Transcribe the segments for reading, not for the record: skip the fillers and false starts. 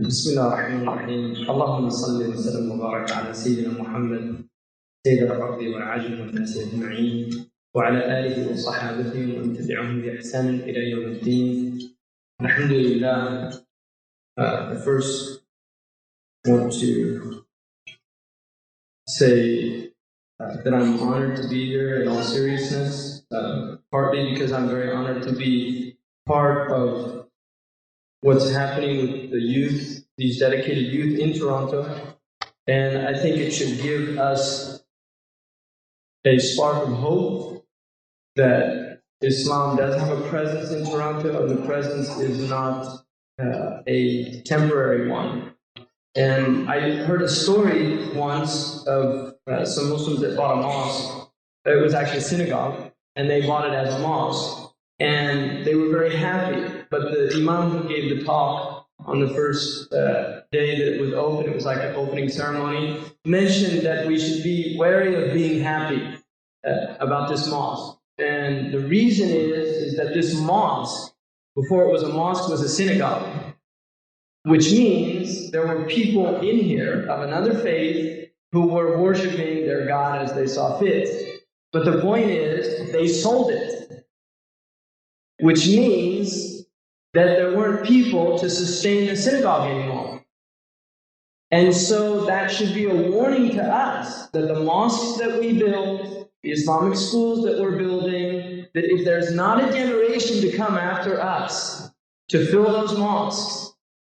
بسم الله الرحمن الرحيم. اللهم صل وسلم وبارك على سيدنا محمد سيد الأرض والعجم والناس أجمعين وعلى آله وصحابته ومن تبعهم بإحسان إلى يوم الدين. الحمد لله. I first want to say that I'm honored to be here in all seriousness, partly because I'm very honored to be part of what's happening with the youth, these dedicated youth in Toronto, and I think it should give us a spark of hope that Islam does have a presence in Toronto, and the presence is not a temporary one. And I heard a story once of some Muslims that bought a mosque. It was actually a synagogue, and they bought it as a mosque. And they were very happy. But the imam who gave the talk on the first day that it was open, it was like an opening ceremony, mentioned that we should be wary of being happy about this mosque. And the reason is that this mosque, before it was a mosque, was a synagogue. Which means there were people in here of another faith who were worshiping their God as they saw fit. But the point is, they sold it. Which means that there weren't people to sustain the synagogue anymore. And so that should be a warning to us that the mosques that we build, the Islamic schools that we're building, that if there's not a generation to come after us to fill those mosques,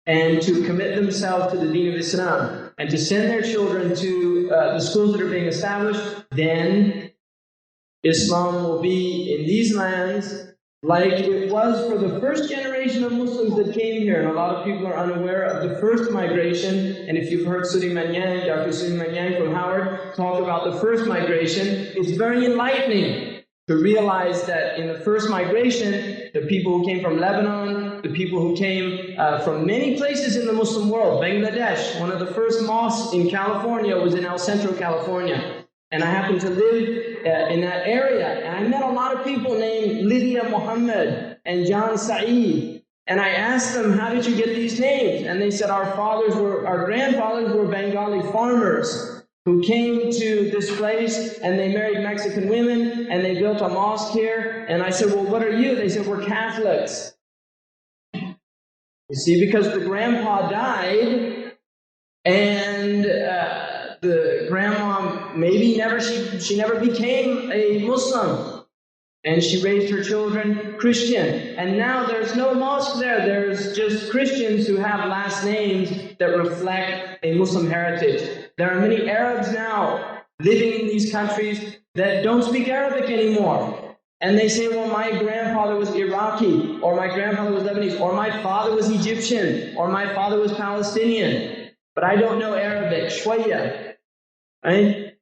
and to commit themselves to the deen of Islam, and to send their children to the schools that are being established, then Islam will be in these lands like it was for the first generation of Muslims that came here. And a lot of people are unaware of the first migration. And if you've heard Suleiman Yang, Dr. Suleiman Yang from Howard, talk about the first migration, it's very enlightening to realize that in the first migration, the people who came from Lebanon, the people who came from many places in the Muslim world, Bangladesh, one of the first mosques in California was in El Centro, California. And I happened to live in that area. And I met a lot of people named Lydia Muhammad and John Saeed. And I asked them, how did you get these names? And they said, our grandfathers were Bengali farmers who came to this place, and they married Mexican women, and they built a mosque here. And I said, well, what are you? They said, we're Catholics. You see, because the grandpa died, and the grandma maybe she never became a Muslim, and she raised her children Christian. And now there's no mosque there. There's just Christians who have last names that reflect a Muslim heritage. There are many Arabs now living in these countries that don't speak Arabic anymore. And they say, well, my grandfather was Iraqi, or my grandfather was Lebanese, or my father was Egyptian, or my father was Palestinian, but I don't know Arabic, shwaya. Right?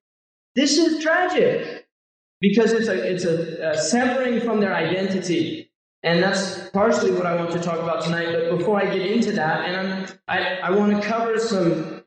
This is tragic, because it's a severing from their identity. And that's partially what I want to talk about tonight. But before I get into that, and I want to cover some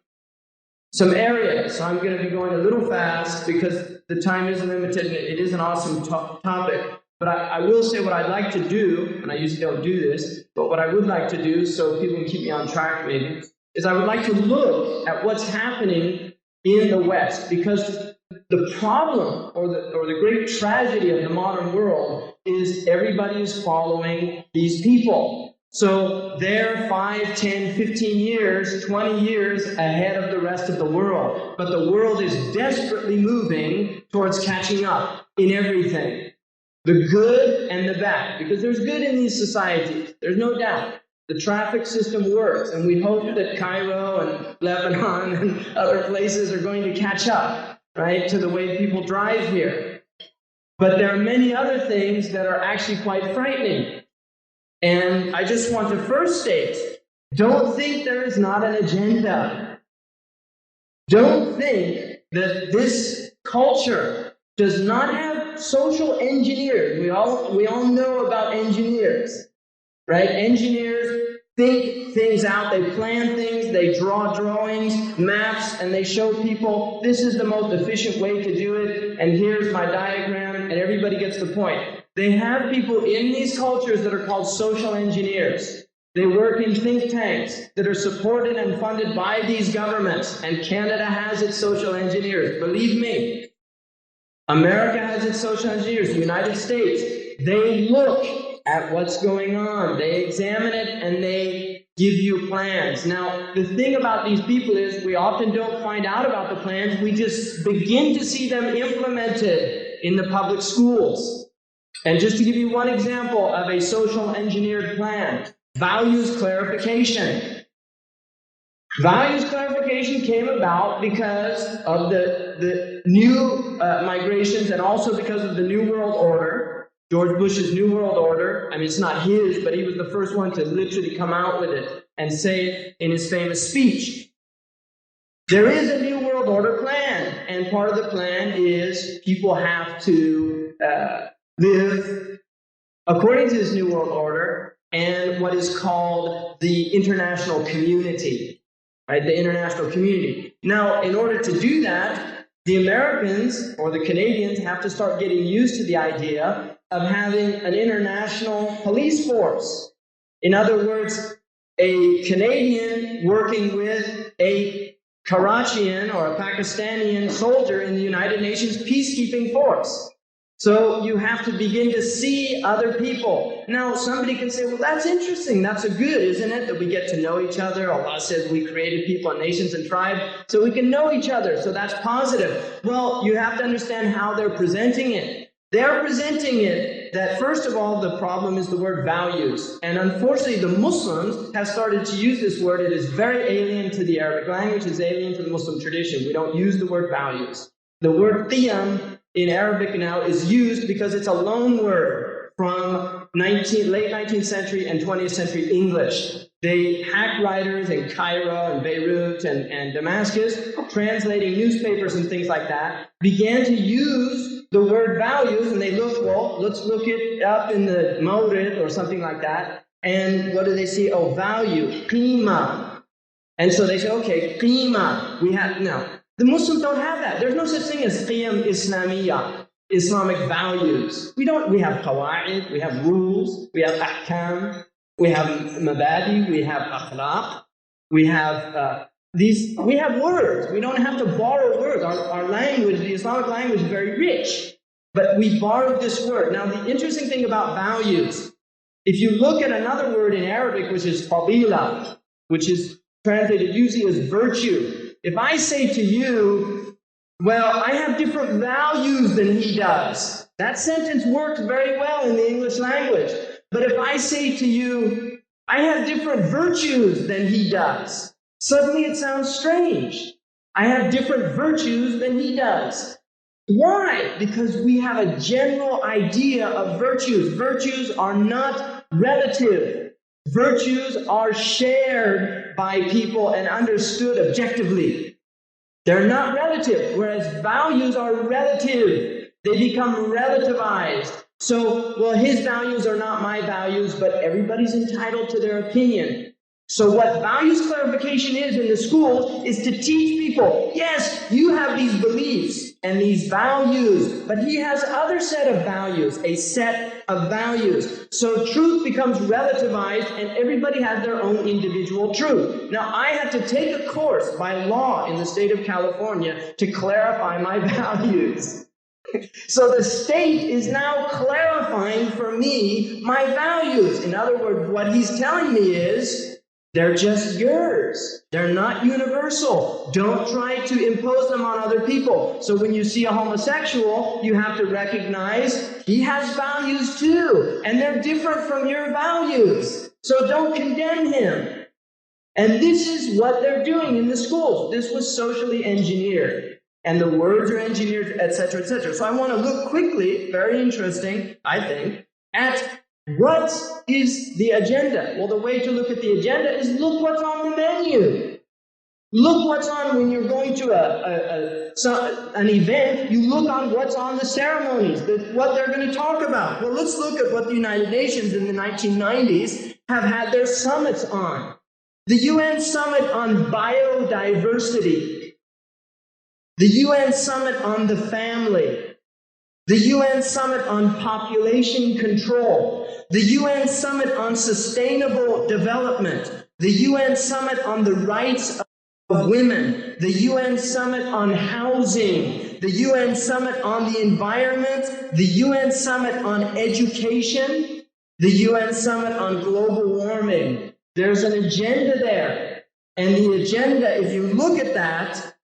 areas. So I'm going to be going a little fast because the time is limited and it is an awesome topic. But I will say what I'd like to do, and I usually don't do this, but what I would like to do, so people can keep me on track maybe, is I would like to look at what's happening in the West. Because the problem, or the great tragedy of the modern world, is everybody is following these people. So they're 5, 10, 15 years, 20 years ahead of the rest of the world. But the world is desperately moving towards catching up in everything. The good and the bad. Because there's good in these societies. There's no doubt. The traffic system works. And we hope that Cairo and Lebanon and other places are going to catch up, right, to the way people drive here. But there are many other things that are actually quite frightening. And I just want to first state, don't think there is not an agenda. Don't think that this culture does not have social engineers. We all know about engineers, right? Engineers think things out, they plan things, they draw drawings, maps, and they show people, this is the most efficient way to do it, and here's my diagram, and everybody gets the point. They have people in these cultures that are called social engineers. They work in think tanks that are supported and funded by these governments. And Canada has its social engineers. Believe me, America has its social engineers. The United States, they look at what's going on. They examine it and they give you plans. Now, the thing about these people is we often don't find out about the plans. We just begin to see them implemented in the public schools. And just to give you one example of a social engineered plan, values clarification. Values clarification came about because of the new migrations and also because of the New World Order. George Bush's New World Order, I mean, it's not his, but he was the first one to literally come out with it and say it in his famous speech. There is a New World Order plan, and part of the plan is people have to live according to this New World Order and what is called the international community, right? The international community. Now, in order to do that, the Americans or the Canadians have to start getting used to the idea of having an international police force. In other words, a Canadian working with a Karachian or a Pakistani soldier in the United Nations peacekeeping force. So you have to begin to see other people. Now, somebody can say, well, that's interesting. That's a good, isn't it? That we get to know each other. Allah says we created people and nations and tribes so we can know each other. So that's positive. Well, you have to understand how they're presenting it. They're presenting it that, first of all, the problem is the word values. And unfortunately, the Muslims have started to use this word. It is very alien to the Arabic language. It's alien to the Muslim tradition. We don't use the word values. The word qiyam in Arabic now is used because it's a loan word from late 19th century and 20th century English. They hack writers in Cairo and Beirut and Damascus, translating newspapers and things like that, began to use the word values, and they look, well, let's look it up in the Mawrid or something like that, and what do they see? Oh, value, qima. And so they say, okay, qima, we have, now, the Muslims don't have that. There's no such thing as qiyam Islamiyah, Islamic values. We have qawa'id, we have rules, we have ahkam, we have mabadi, we have akhlaq, we have we have words. We don't have to borrow words. Our language, the Islamic language, is very rich, but we borrowed this word. Now, the interesting thing about values, if you look at another word in Arabic, which is fadila, which is translated usually as virtue. If I say to you, well, I have different values than he does, that sentence works very well in the English language. But if I say to you, I have different virtues than he does, suddenly it sounds strange. I have different virtues than he does. Why? Because we have a general idea of virtues. Virtues are not relative. Virtues are shared by people and understood objectively. They're not relative, whereas values are relative. They become relativized. So, well, his values are not my values, but everybody's entitled to their opinion. So what values clarification is in the schools is to teach people, yes, you have these beliefs and these values, but he has other set of values, a set of values. So truth becomes relativized and everybody has their own individual truth. Now, I had to take a course by law in the state of California to clarify my values. So the state is now clarifying for me my values. In other words, what he's telling me is, they're just yours. They're not universal. Don't try to impose them on other people. So when you see a homosexual, you have to recognize he has values too, and they're different from your values. So don't condemn him. And this is what they're doing in the schools. This was socially engineered. And the words are engineered, etc., etc. So I want to look quickly, very interesting, I think, at what is the agenda? Well, the way to look at the agenda is look what's on the menu. Look what's on when you're going to an event. You look on what's on the ceremonies, what they're going to talk about. Well, let's look at what the United Nations in the 1990s have had their summits on. The UN Summit on Biodiversity. The UN Summit on the Family. The UN Summit on Population Control. the UN Summit on Sustainable Development, the UN Summit on the Rights of Women, the UN Summit on Housing, the UN Summit on the Environment, the UN Summit on Education, the UN Summit on Global Warming. There's an agenda there. And the agenda, if you look at that,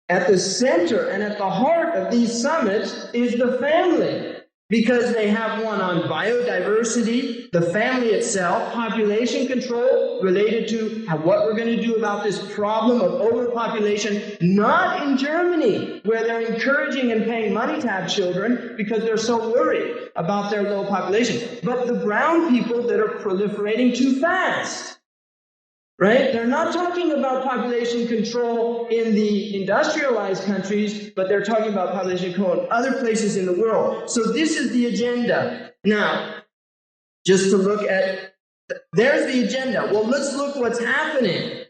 at the center and at the heart of these summits is the family. Because they have one on biodiversity, the family itself, population control related to what we're going to do about this problem of overpopulation, not in Germany, where they're encouraging and paying money to have children because they're so worried about their low population, but the brown people that are proliferating too fast. Right? They're not talking about population control in the industrialized countries, but they're talking about population control in other places in the world. So this is the agenda. Now, just to look at, there's the agenda. Well, let's look what's happening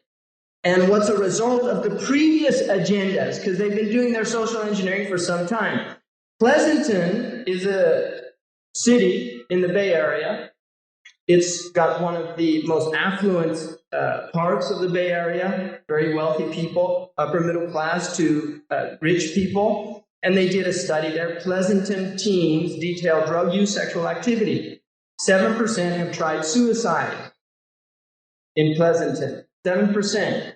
and what's a result of the previous agendas, because they've been doing their social engineering for some time. Pleasanton is a city in the Bay Area. It's got one of the most affluent parts of the Bay Area, very wealthy people, upper middle class to rich people. And they did a study there. Pleasanton teens detailed drug use, sexual activity. 7% have tried suicide in Pleasanton. 7%.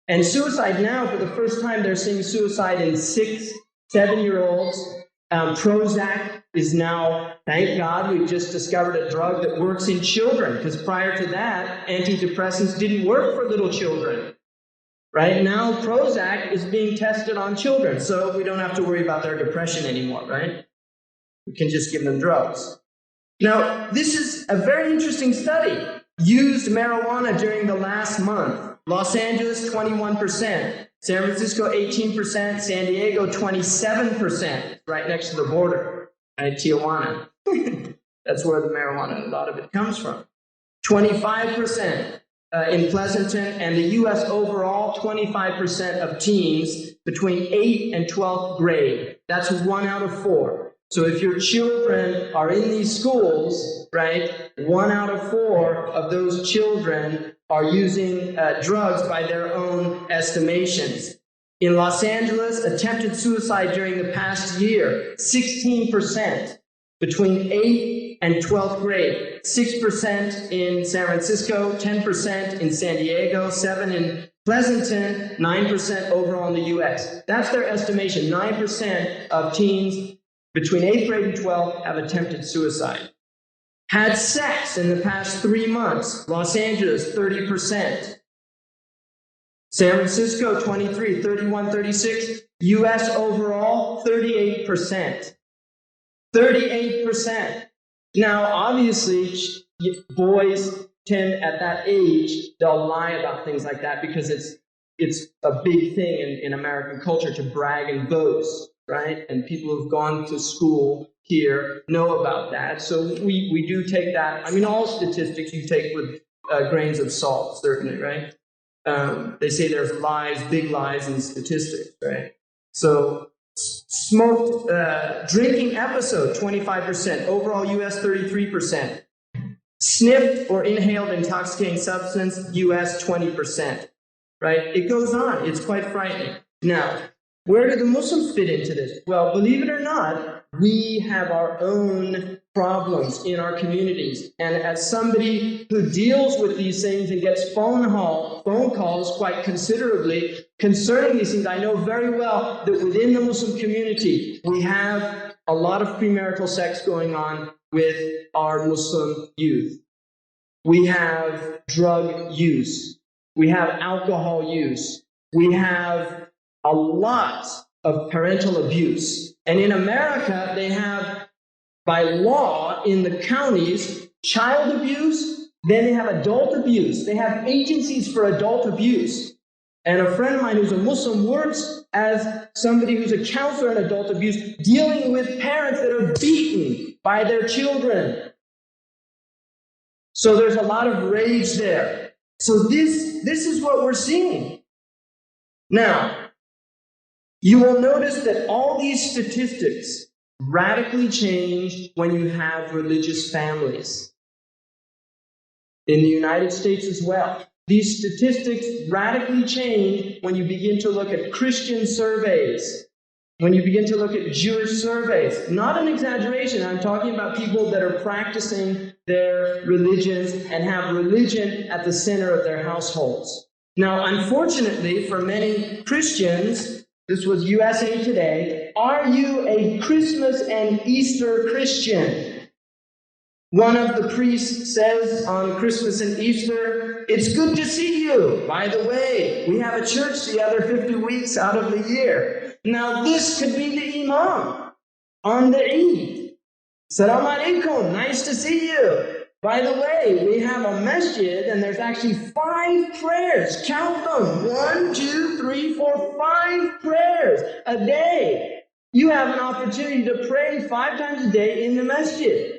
And suicide now, for the first time, they're seeing suicide in 6, 7-year-olds. Prozac is now, thank God, we've just discovered a drug that works in children, because prior to that, antidepressants didn't work for little children. Right now, Prozac is being tested on children, so we don't have to worry about their depression anymore, right? We can just give them drugs. Now, this is a very interesting study. Used marijuana during the last month. Los Angeles, 21%. San Francisco, 18%. San Diego, 27%. Right next to the border. Right, Tijuana. That's where the marijuana, a lot of it comes from. 25% in Pleasanton, and the U.S. overall, 25% of teens between 8th and 12th grade. That's 1 out of 4. So if your children are in these schools, right, 1 out of 4 of those children are using drugs by their own estimations. In Los Angeles, attempted suicide during the past year, 16% between 8th and 12th grade. 6% in San Francisco, 10% in San Diego, 7% in Pleasanton, 9% overall in the U.S. That's their estimation. 9% of teens between 8th grade and 12th have attempted suicide. Had sex in the past 3 months. Los Angeles, 30%. San Francisco, 23, 31, 36. U.S. overall, 38%. 38%. Now, obviously, boys tend at that age, they'll lie about things like that because it's a big thing in American culture to brag and boast, right? And people who've gone to school here know about that. So we do take that. I mean, all statistics you take with grains of salt, certainly, right? They say there's lies, big lies in statistics, right? So smoked, drinking episode, 25%. Overall, U.S., 33%. Sniffed or inhaled intoxicating substance, U.S., 20%. Right? It goes on. It's quite frightening. Now, where do the Muslims fit into this? Well, believe it or not, we have our own problems in our communities. And as somebody who deals with these things and gets phone calls quite considerably concerning these things, I know very well that within the Muslim community, we have a lot of premarital sex going on with our Muslim youth. We have drug use. We have alcohol use. We have a lot of parental abuse. And in America, they have, by law, in the counties, child abuse, then they have adult abuse. They have agencies for adult abuse. And a friend of mine who's a Muslim works as somebody who's a counselor in adult abuse, dealing with parents that are beaten by their children. So there's a lot of rage there. So this is what we're seeing. Now, you will notice that all these statistics radically change when you have religious families. in the United States as well. These statistics radically change when you begin to look at Christian surveys, when you begin to look at Jewish surveys. Not an exaggeration, I'm talking about people that are practicing their religions and have religion at the center of their households. Now, unfortunately, for many Christians, this was USA Today, are you a Christmas and Easter Christian? One of the priests says on Christmas and Easter, it's good to see you. By the way, we have a church the other 50 weeks out of the year. Now this could be the imam on the Eid. Salaam alaikum, nice to see you. By the way, we have a masjid and there's actually 5 prayers. Count them. 1, 2, 3, 4, 5 prayers a day. You have an opportunity to pray 5 times a day in the masjid.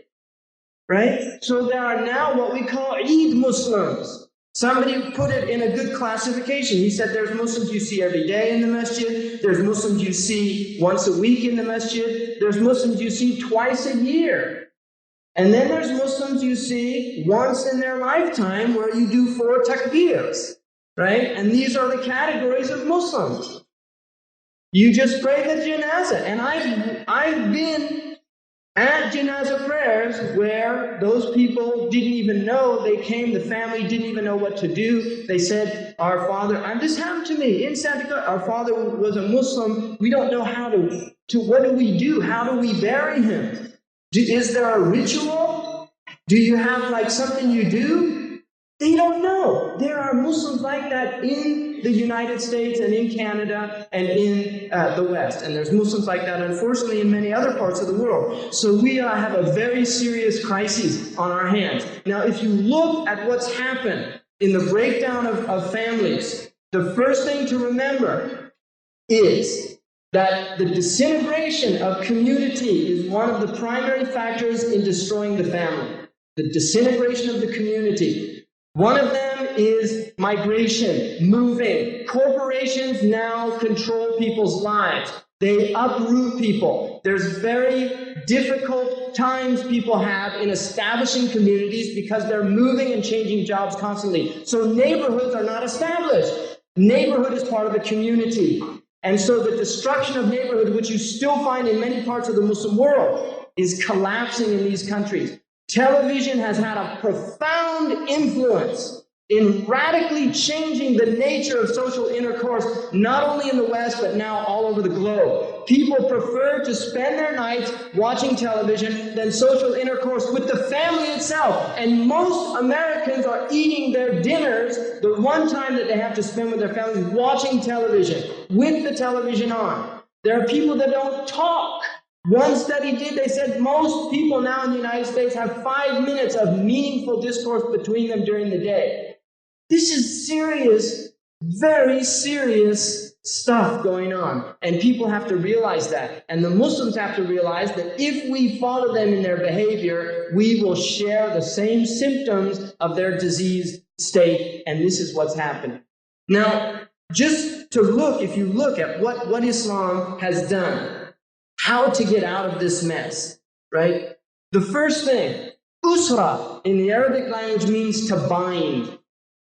Right? So there are now what we call Eid Muslims. Somebody put it in a good classification. He said there's Muslims you see every day in the masjid. There's Muslims you see once a week in the masjid. There's Muslims you see twice a year. And then there's Muslims you see once in their lifetime where you do 4 takbirs. Right? And these are the categories of Muslims. You just pray the janazah. And I've been at janazah prayers where those people didn't even know they came, the family didn't even know what to do. They said, our father, and this happened to me in Santa Clara, our father was a Muslim. We don't know how to what do we do? How do we bury him? Is there a ritual? Do you have like something you do? They don't know. There are Muslims like that in the United States and in Canada and in the West. And there's Muslims like that, unfortunately, in many other parts of the world. So we have a very serious crisis on our hands. Now, if you look at what's happened in the breakdown of families, the first thing to remember is that the disintegration of community is one of the primary factors in destroying the family. The disintegration of the community. One of them is migration, moving. Corporations now control people's lives. They uproot people. There's very difficult times people have in establishing communities because they're moving and changing jobs constantly. So neighborhoods are not established. Neighborhood is part of a community. And so the destruction of neighborhood, which you still find in many parts of the Muslim world, is collapsing in these countries. Television has had a profound influence in radically changing the nature of social intercourse, not only in the West, but now all over the globe. People prefer to spend their nights watching television than social intercourse with the family itself. And most Americans are eating their dinners, the one time that they have to spend with their families, watching television, with the television on. There are people that don't talk. One study they said most people now in the United States have 5 minutes of meaningful discourse between them during the day. This is serious, very serious stuff going on. And people have to realize that. And the Muslims have to realize that if we follow them in their behavior, we will share the same symptoms of their diseased state. And this is what's happening. Now, just to look, if you look at what Islam has done, how to get out of this mess, right? The first thing, usra in the Arabic language means to bind.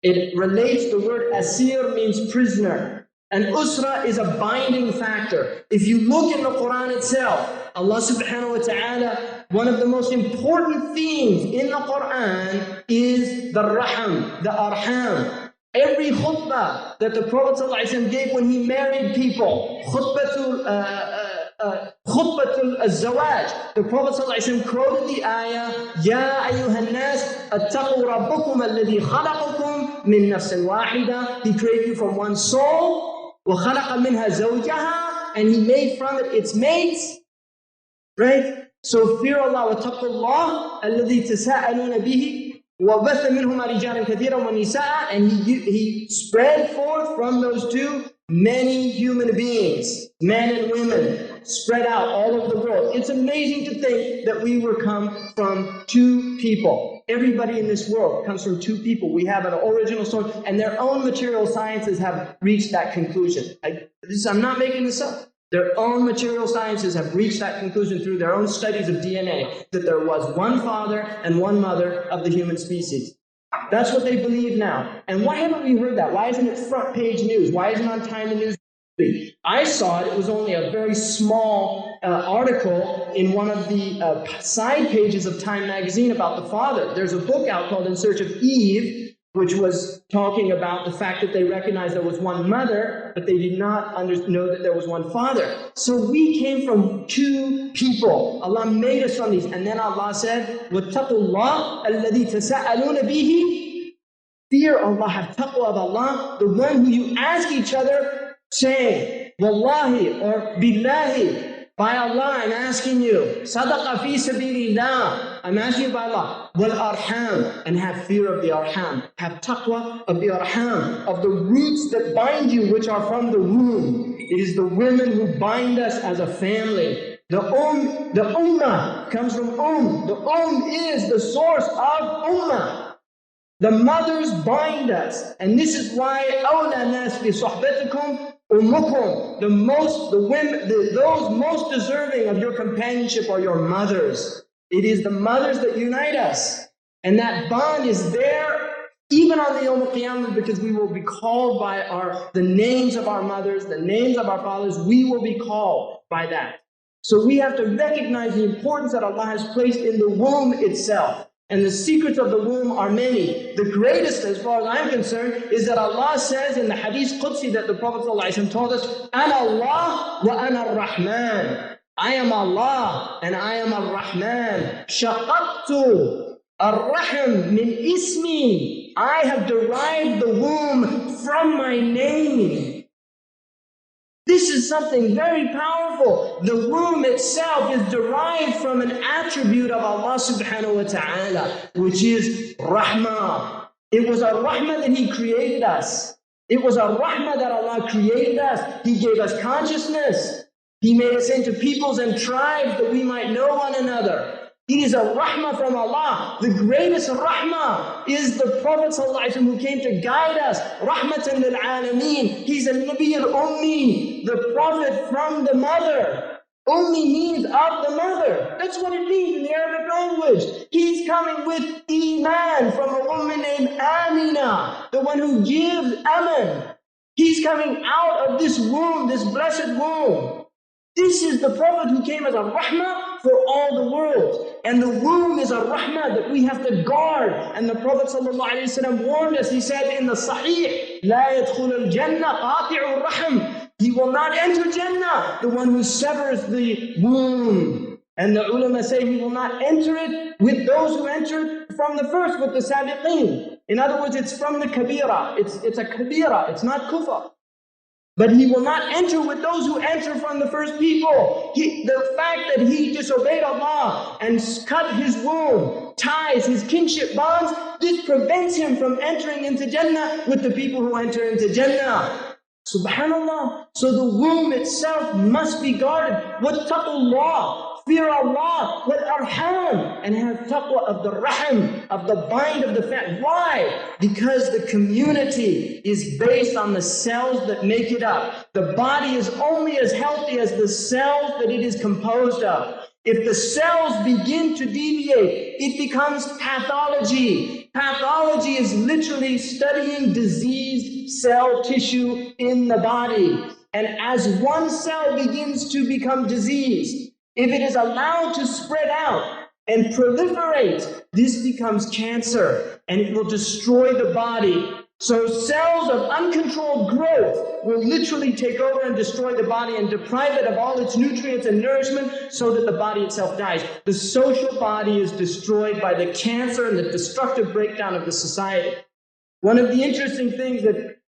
It relates, the word asir means prisoner. And usra is a binding factor. If you look in the Quran itself, Allah subhanahu wa ta'ala, one of the most important themes in the Quran is the raham, the arham. Every khutbah that the Prophet ﷺ gave when he married people, khutbatul al-zawaj, the Prophet ﷺ quoted the ayah, Ya ayyuhan nas, attaqu rabbakum alladhi khalaqakum min nafsin wahida. He created you from one soul, wa khalaqa minha zawjaha, and he made from it its mates. Right? So fear Allah wa taqullah alladhi tasa'aluna bihi. وَبَثَ مِنْهُمَا رِجَالًا كَثِيرًا وَنِسَاءً, and he spread forth from those two many human beings, men and women, spread out all over the world. It's amazing to think that we were come from 2 people. Everybody in this world comes from 2 people. We have an original source, and their own material sciences have reached that conclusion. I'm not making this up. Their own material sciences have reached that conclusion through their own studies of DNA, that there was one father and one mother of the human species. That's what they believe now. And why haven't we heard that? Why isn't it front page news? Why isn't it on Time and News? I saw it. It was only a very small article in one of the side pages of Time magazine about the father. There's a book out called In Search of Eve, which was talking about the fact that they recognized there was one mother, but they did not know that there was one father. So we came from two people. Allah made us from these. And then Allah said, وَاتَّقُوا اللَّهَ الَّذِي تَسَأَلُونَ بِهِ. Fear Allah, have taqwa of Allah, the one who you ask each other, saying, Wallahi or Billahi, by Allah I'm asking you, Sadaqa fi sabilillah, I'm asking you by Allah, wal arham, and have fear of the arham, have taqwa of the arham, of the roots that bind you, which are from the womb. It is the women who bind us as a family. The ummah comes from the is the source of ummah. The mothers bind us, and this is why awla nas bi suhbatikum ummukum, those most deserving of your companionship are your mothers. It is the mothers that unite us, and that bond is there even on the Yawm al-Qiyamah, because we will be called by the names of our mothers, the names of our fathers. We will be called by that. So we have to recognize the importance that Allah has placed in the womb itself. And the secrets of the womb are many. The greatest, as far as I'm concerned, is that Allah says in the Hadith Qudsi that the Prophet ﷺ told us, Ana Allah wa ana ar-Rahman. I am Allah and I am ar-Rahman. Shaqaqtu ar-Rahim min ismi. I have derived the womb from my name. This is something very powerful. The womb itself is derived from an attribute of Allah subhanahu wa ta'ala, which is rahmah. It was a rahmah that He created us. It was a rahmah that Allah created us. He gave us consciousness. He made us into peoples and tribes that we might know one another. It is a rahmah from Allah. The greatest rahmah is the Prophet ﷺ who came to guide us. Rahmatan lil alameen. He's a Nabi al-Ummi, the Prophet from the mother. Ummi means of the mother. That's what it means in the Arabic language. He's coming with Iman from a woman named Amina, the one who gives Aman. He's coming out of this womb, this blessed womb. This is the Prophet who came as a rahmah for all the world. And the womb is a rahmah that we have to guard. And the Prophet ﷺ warned us. He said in the Sahih, لا يدخل الجنة قاطع الرحم. He will not enter Jannah, the one who severs the womb. And the ulama say he will not enter it with those who entered from the first, with the sabiqeen. In other words, it's from the kabira. It's a kabira. It's not kufr. But he will not enter with those who enter from the first people. The fact that he disobeyed Allah and cut his womb, ties, his kinship bonds, this prevents him from entering into Jannah with the people who enter into Jannah. Subhanallah. So the womb itself must be guarded. Wattaqullah. Fear Allah, with arham, and have taqwa of the rahim, of the bind of the family. Why? Because the community is based on the cells that make it up. The body is only as healthy as the cells that it is composed of. If the cells begin to deviate, it becomes pathology. Pathology is literally studying diseased cell tissue in the body. And as one cell begins to become diseased, if it is allowed to spread out and proliferate, this becomes cancer and it will destroy the body. So cells of uncontrolled growth will literally take over and destroy the body and deprive it of all its nutrients and nourishment so that the body itself dies. The social body is destroyed by the cancer and the destructive breakdown of the society. One of the interesting things that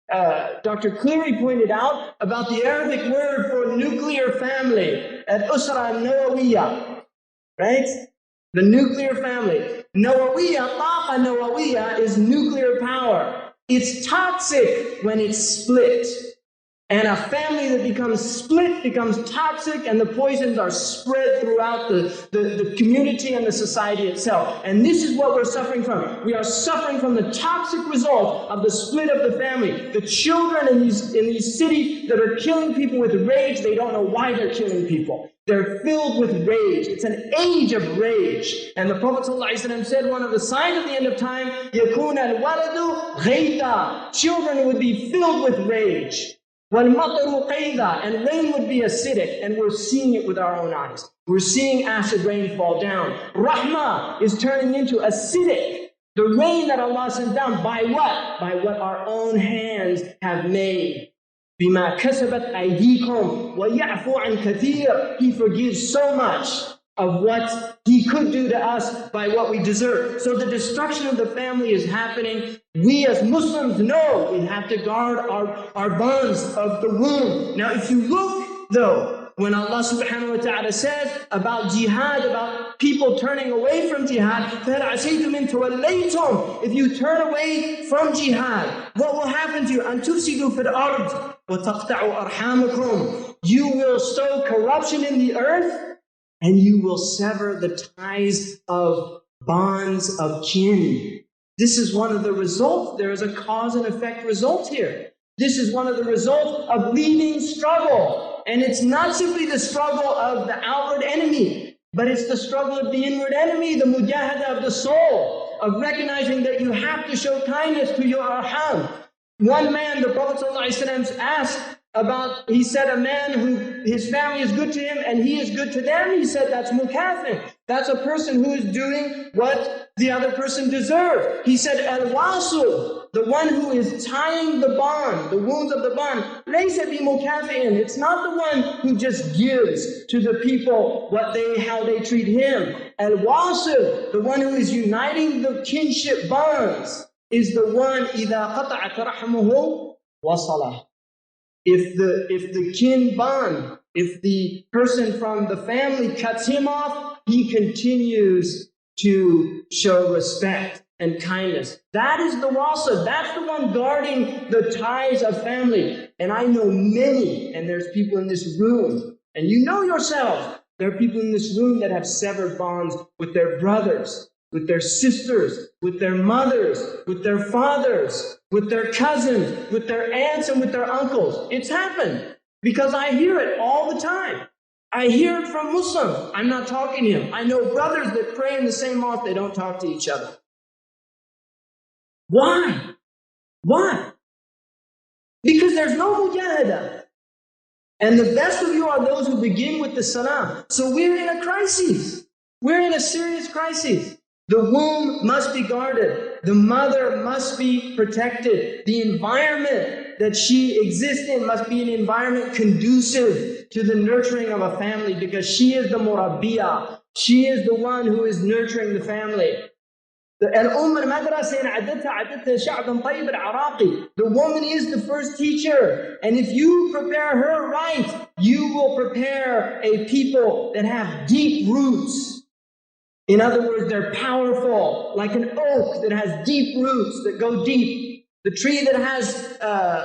Dr. Cleary pointed out about the Arabic word for nuclear family, al-usra nawawiyya, right? The nuclear family. Nawawiyya, taqa nawawiyya is nuclear power. It's toxic when it's split. And a family that becomes split becomes toxic, and the poisons are spread throughout the community and the society itself. And this is what we're suffering from. We are suffering from the toxic result of the split of the family. The children in these cities that are killing people with rage, they don't know why they're killing people. They're filled with rage. It's an age of rage. And the Prophet ﷺ said one of the signs of the end of time, يَكُونَ الْوَلَدُ غَيْثًا. Children would be filled with rage. وَالْمَطَرُ قَيْضًا. And rain would be acidic. And we're seeing it with our own eyes. We're seeing acid rain fall down. Rahmah is turning into acidic. The rain that Allah sent down, by what? By what our own hands have made. بِمَا كَسَبَتْ أَيْدِيكُمْ وَيَعْفُوا عَنْ كَثِيرٍ. He forgives so much of what He could do to us by what we deserve. So the destruction of the family is happening. We as Muslims know we have to guard our bonds of the womb. Now if you look though, when Allah subhanahu wa ta'ala says about jihad, about people turning away from jihad, if you turn away from jihad, what will happen to you? أَن تُفْسِدُوا فِي الْأَرْضِ وَتَقْطَعُوا أَرْحَامَكُمْ. You will sow corruption in the earth, and you will sever the ties of bonds of kin. This is one of the results. There is a cause and effect result here. This is one of the results of leaving struggle. And it's not simply the struggle of the outward enemy, but it's the struggle of the inward enemy, the mujahada of the soul, of recognizing that you have to show kindness to your arham. One man, the Prophet ﷺ asked about, he said a man who his family is good to him and he is good to them, he said that's mukafin. That's a person who is doing what the other person deserves. He said al-wasil, the one who is tying the bond, the wounds of the bond, laysa bi mukafi'in. It's not the one who just gives to the people how they treat him. Al-wasil, the one who is uniting the kinship bonds, is the one إِذَا قَطَعَتْ رَحْمُهُ وَصَلَهُ. If the kin bond, if the person from the family cuts him off, he continues to show respect and kindness. That is the wasa. That's the one guarding the ties of family. And I know many, and there's people in this room, and you know yourself, there are people in this room that have severed bonds with their brothers, with their sisters, with their mothers, with their fathers, with their cousins, with their aunts and with their uncles. It's happened because I hear it all the time. I hear it from Muslims. I'm not talking to him. I know brothers that pray in the same mosque, they don't talk to each other. Why? Why? Because there's no mujahada. And the best of you are those who begin with the salam. So we're in a crisis. We're in a serious crisis. The womb must be guarded. The mother must be protected. The environment that she exists in must be an environment conducive to the nurturing of a family, because she is the murabbiya. She is the one who is nurturing the family. The woman is the first teacher. And if you prepare her right, you will prepare a people that have deep roots. In other words, they're powerful, like an oak that has deep roots that go deep. The tree that has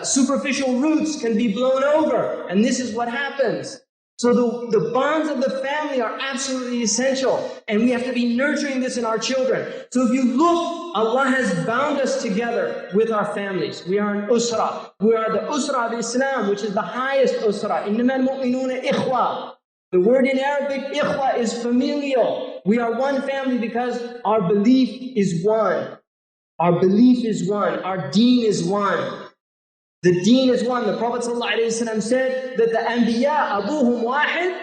superficial roots can be blown over, and this is what happens. So the bonds of the family are absolutely essential, and we have to be nurturing this in our children. So if you look, Allah has bound us together with our families. We are an usra. We are the usra of Islam, which is the highest usra. إِنَّمَا الْمُؤْمِنُونَ إِخْوَةٌ. The word in Arabic, ikhwa, is familial. We are one family because our belief is one. Our belief is one. Our deen is one. The deen is one. The Prophet ﷺ said that the anbiya, abuhum wahid,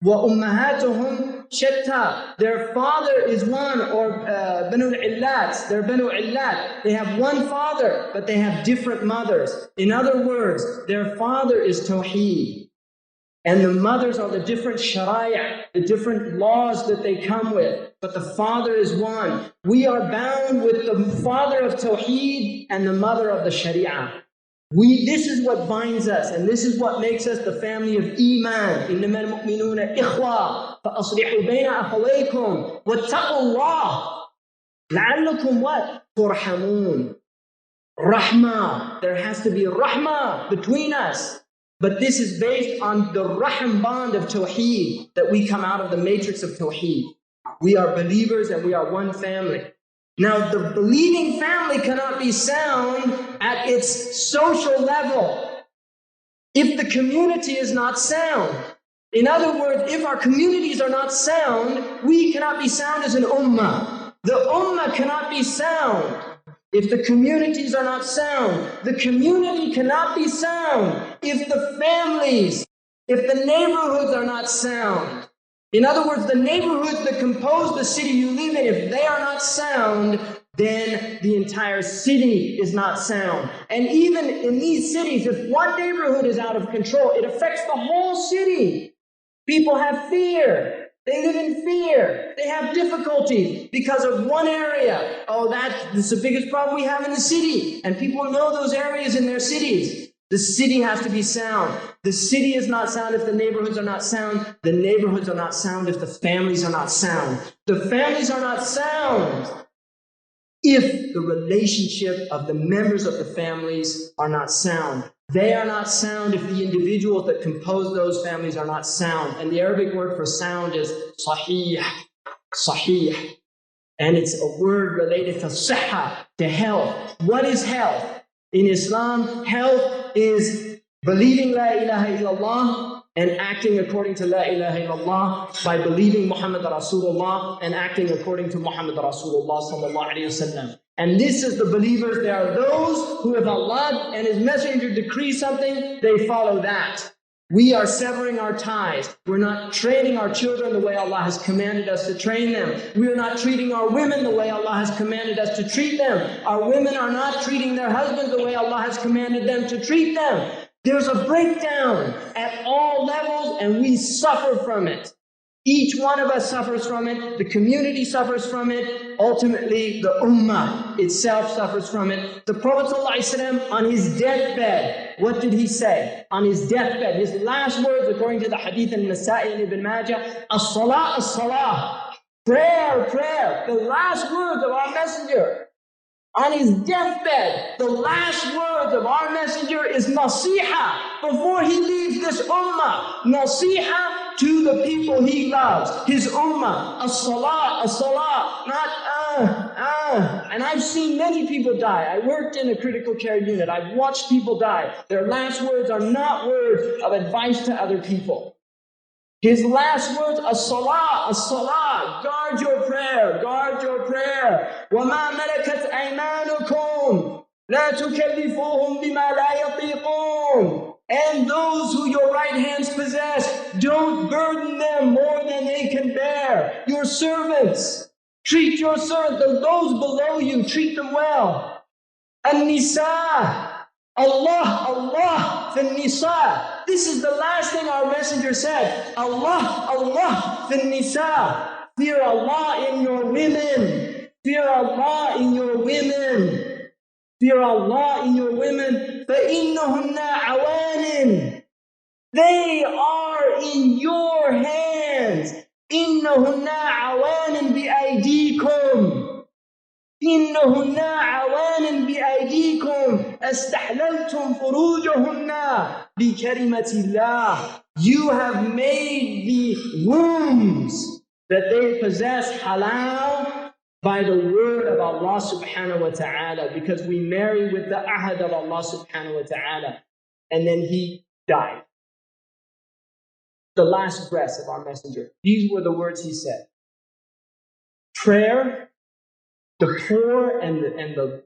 wa ummahatuhum shatta. Their father is one, or banu al-illat. They're banu illat. They have one father, but they have different mothers. In other words, their father is tawheed. And the mothers are the different sharia, the different laws that they come with. But the father is one. We are bound with the father of tawheed and the mother of the sharia. This is what binds us, and this is what makes us the family of iman. إِنَّمَا الْمُؤْمِنُونَ إِخْوَةٌ فَأَصْلِحُوا بَيْنَ أَخَوَيْكُمْ وَاتَّقُوا اللَّهَ لَعَلَّكُمْ what? تُرْحَمُونَ. Rahmah. There has to be rahmah between us. But this is based on the rahim bond of Tawheed, that we come out of the matrix of Tawheed. We are believers and we are one family. Now, the believing family cannot be sound at its social level if the community is not sound. In other words, if our communities are not sound, we cannot be sound as an ummah. The ummah cannot be sound if the communities are not sound. The community cannot be sound if the families, if the neighborhoods are not sound. In other words, the neighborhoods that compose the city you live in, if they are not sound, then the entire city is not sound. And even in these cities, if one neighborhood is out of control, it affects the whole city. People have fear. They live in fear. They have difficulties because of one area. Oh, that's the biggest problem we have in the city. And people know those areas in their cities. The city has to be sound. The city is not sound if the neighborhoods are not sound. The neighborhoods are not sound if the families are not sound. The families are not sound if the relationship of the members of the families are not sound. They are not sound if the individuals that compose those families are not sound. And the Arabic word for sound is sahih, sahih. And it's a word related to sihha, to health. What is health? In Islam, health is believing La ilaha illallah and acting according to La ilaha illallah by believing Muhammad Rasulullah and acting according to Muhammad Rasulullah sallallahu alayhi wasallam. And this is the believers. They are those who, if Allah and His Messenger decree something, they follow that. We are severing our ties. We're not training our children the way Allah has commanded us to train them. We are not treating our women the way Allah has commanded us to treat them. Our women are not treating their husbands the way Allah has commanded them to treat them. There's a breakdown at all levels, and we suffer from it. Each one of us suffers from it. The community suffers from it. Ultimately, the ummah itself suffers from it. The Prophet ﷺ, on his deathbed, what did he say? On his deathbed, his last words, according to the hadith in Nasa'i and Ibn Majah, as-salah, as-salah. Prayer, prayer. The last words of our messenger. On his deathbed, the last words of our messenger is nasiha. Before he leaves this ummah, nasiha to the people he loves, his ummah, as-salah, as-salah, not And I've seen many people die. I worked in a critical care unit. I've watched people die. Their last words are not words of advice to other people. His last words, as-salah, as-salah, guard your prayer, guard your prayer. وَمَا مَلَكَتْ أَيْمَانُكُمْ لَا تُكَلِّفُوهُمْ بِمَا لَا يَطِيقُونَ. And those who your right hands possess, don't burden them more than they can bear. Your servants, treat your servants, those below you, treat them well. An-nisa, Allah, Allah, fin-nisa. This is the last thing our messenger said. Allah, Allah, fin-nisa. Fear Allah in your women. Fear Allah in your women. Fear Allah in your women. فَإِنَّهُنَّ عَوَانٍ. They are in your hands. إِنَّهُنَّ عَوَانٍ بِأَيْدِيكُمْ. إِنَّهُنَّ عَوَانٍ بِأَيْدِيكُمْ أَسْتَحْلَلْتُمْ فُرُوجَهُنَّ بِكَلِمَةِ اللَّهِ. You have made the wombs that they possess halal by the word of Allah subhanahu wa ta'ala, because we marry with the ahad of Allah subhanahu wa ta'ala. And then he died. The last breath of our messenger. These were the words he said. Prayer, the poor and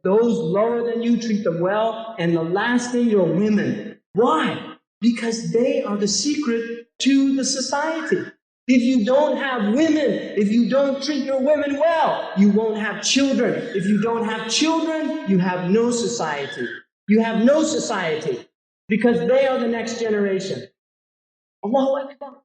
those lower than you, treat them well. And the last thing, your women. Why? Because they are the secret to the society. If you don't have women, if you don't treat your women well, you won't have children. If you don't have children, you have no society. You have no society, because they are the next generation. Allahu Akbar.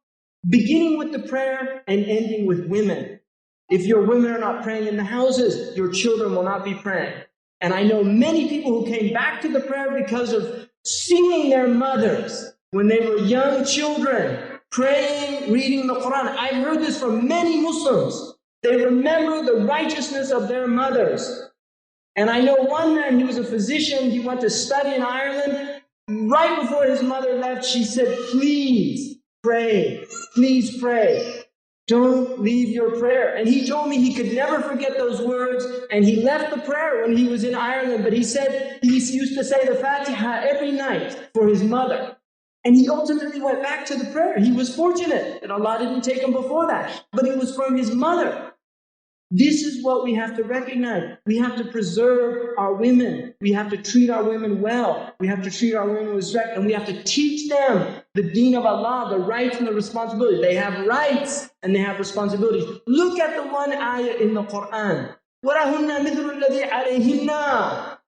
Beginning with the prayer and ending with women. If your women are not praying in the houses, your children will not be praying. And I know many people who came back to the prayer because of seeing their mothers when they were young children, praying, reading the Quran. I've heard this from many Muslims. They remember the righteousness of their mothers. And I know one man, he was a physician, he went to study in Ireland, right before his mother left, she said, please pray, please pray. Don't leave your prayer. And he told me he could never forget those words, and he left the prayer when he was in Ireland, but he said he used to say the Fatiha every night for his mother. And he ultimately went back to the prayer. He was fortunate that Allah didn't take him before that, but it was from his mother. This is what we have to recognize. We have to preserve our women. We have to treat our women well. We have to treat our women with respect, and we have to teach them the deen of Allah, the rights and the responsibilities. They have rights and they have responsibilities. Look at the one ayah in the Quran. وَلَهُنَّ مِثْلُ الَّذِي عَلَيْهِنَّ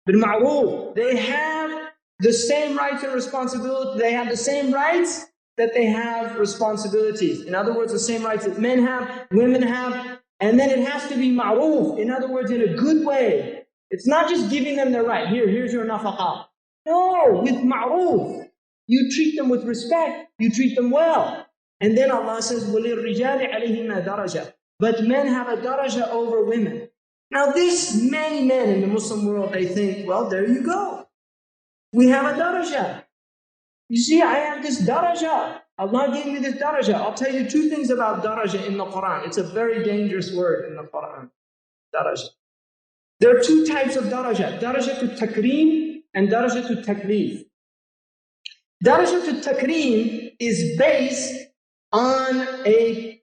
بِالْمَعْرُوفِ. They have the same rights and responsibilities. They have the same rights that they have responsibilities. In other words, the same rights that men have, women have. And then it has to be ma'roof, in other words, in a good way. It's not just giving them their right. Here's your nafaqah. No, with ma'roof. You treat them with respect. You treat them well. And then Allah says, وَلِلْرِجَالِ عَلَيْهِمَا دَرَجَةً. But men have a daraja over women. Now this, many men in the Muslim world, they think, well, there you go. We have a daraja. You see, I have this daraja. Allah gave me this daraja. I'll tell you two things about daraja in the Quran. It's a very dangerous word in the Quran. Daraja. There are two types of daraja. Daraja to takreem and daraja to taklif. Daraja to takreem is based on a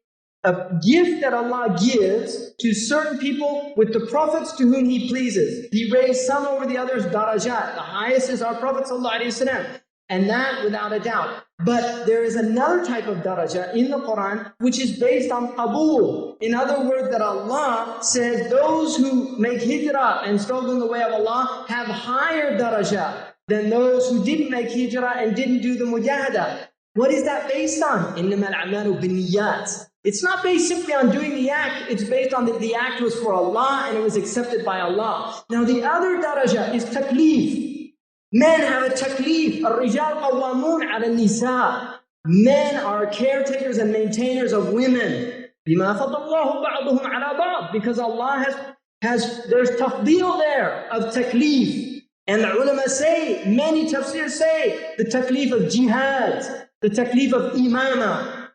gift that Allah gives to certain people with the prophets to whom He pleases. He raised some over the others, darajat. The highest is our Prophet ﷺ. And that without a doubt. But there is another type of daraja in the Quran which is based on qabul. In other words, that Allah says those who make hijrah and struggle in the way of Allah have higher daraja than those who didn't make hijrah and didn't do the mujahada. What is that based on? إِنَّمَا الْأَعْمَالُ بِالنِّيَّاتِ. It's not based simply on doing the act, it's based on that the act was for Allah and it was accepted by Allah. Now the other daraja is taklif. Men have a taklif. الرِّجَالُ قَوَّامُونَ عَلَى النِّسَاءِ. Men are caretakers and maintainers of women. بِمَا فَضَّلَ اللَّهُ بَعْضُهُمْ عَلَى بَعْضٍ. Because Allah there's tafdeel there of taklif. And the ulama say, many tafsirs say, the taklif of jihad, the taklif of imama.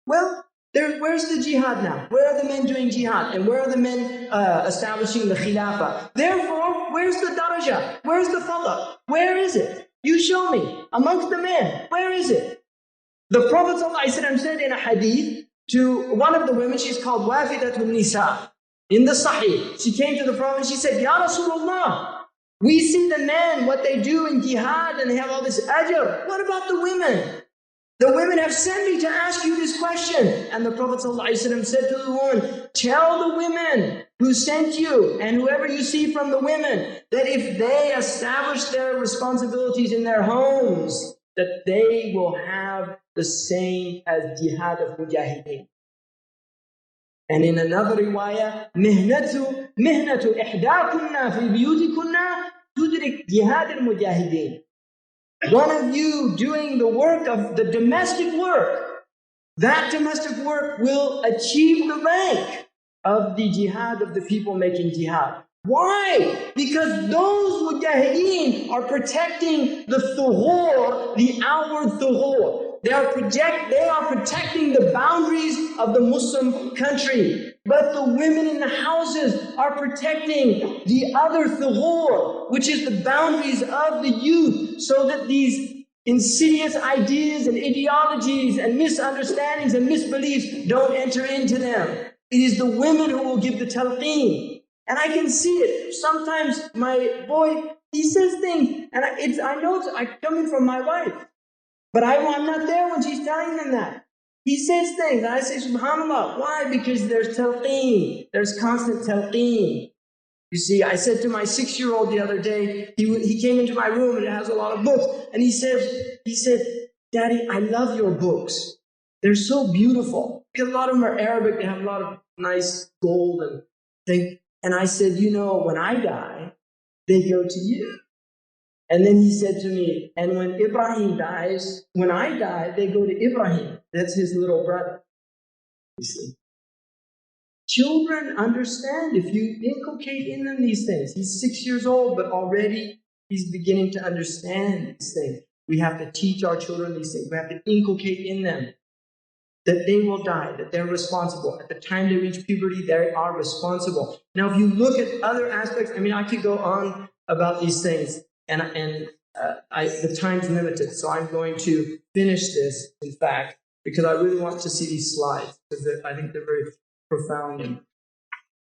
Well, where's the jihad now? Where are the men doing jihad? And where are the men establishing the khilafah? Therefore, where's the daraja? Where's the fadl? Where is it? You show me. Amongst the men, where is it? The Prophet ﷺ said in a hadith to one of the women, she's called Wafidatul Nisa. In the Sahih, she came to the Prophet and she said, Ya Rasulullah, we see the men, what they do in jihad, and they have all this ajr. What about the women? The women have sent me to ask you this question. And the Prophet ﷺ said to the woman, tell the women who sent you and whoever you see from the women that if they establish their responsibilities in their homes, that they will have the same as jihad of mujahideen. And in another riwayah, مهنة إحداكُنَّ في بيوتكُنَّ تدرك جهاد المجاهدين. One of you doing the work of the domestic work, that domestic work will achieve the rank of the jihad of the people making jihad. Why? Because those mujahideen are protecting the thughur, the outward thughur. They are protecting the boundaries of the Muslim country. But the women in the houses are protecting the other thughur, which is the boundaries of the youth, so that these insidious ideas and ideologies and misunderstandings and misbeliefs don't enter into them. It is the women who will give the talqeen. And I can see it. Sometimes my boy, he says things, and I know it's coming from my wife. But I'm not there when she's telling them that. He says things, and I say, subhanAllah. Why? Because there's talqeen. There's constant talqeen. You see, I said to my 6-year-old the other day, he came into my room and it has a lot of books. And he said, Daddy, I love your books. They're so beautiful. Because a lot of them are Arabic. They have a lot of nice gold and things. And I said, you know, when I die, they go to you. And then he said to me, and when Ibrahim dies, when I die, they go to Ibrahim. That's his little brother. You see. Children understand if you inculcate in them these things. He's 6 years old, but already He's beginning to understand these things. We have to teach our children these things. We have to inculcate in them that they will die, that they're responsible. At the time they reach puberty, they are responsible. Now, if you look at other aspects, I mean, I could go on about these things, and the time's limited, so I'm going to finish this, in fact, because I really want to see these slides, because I think they're very profound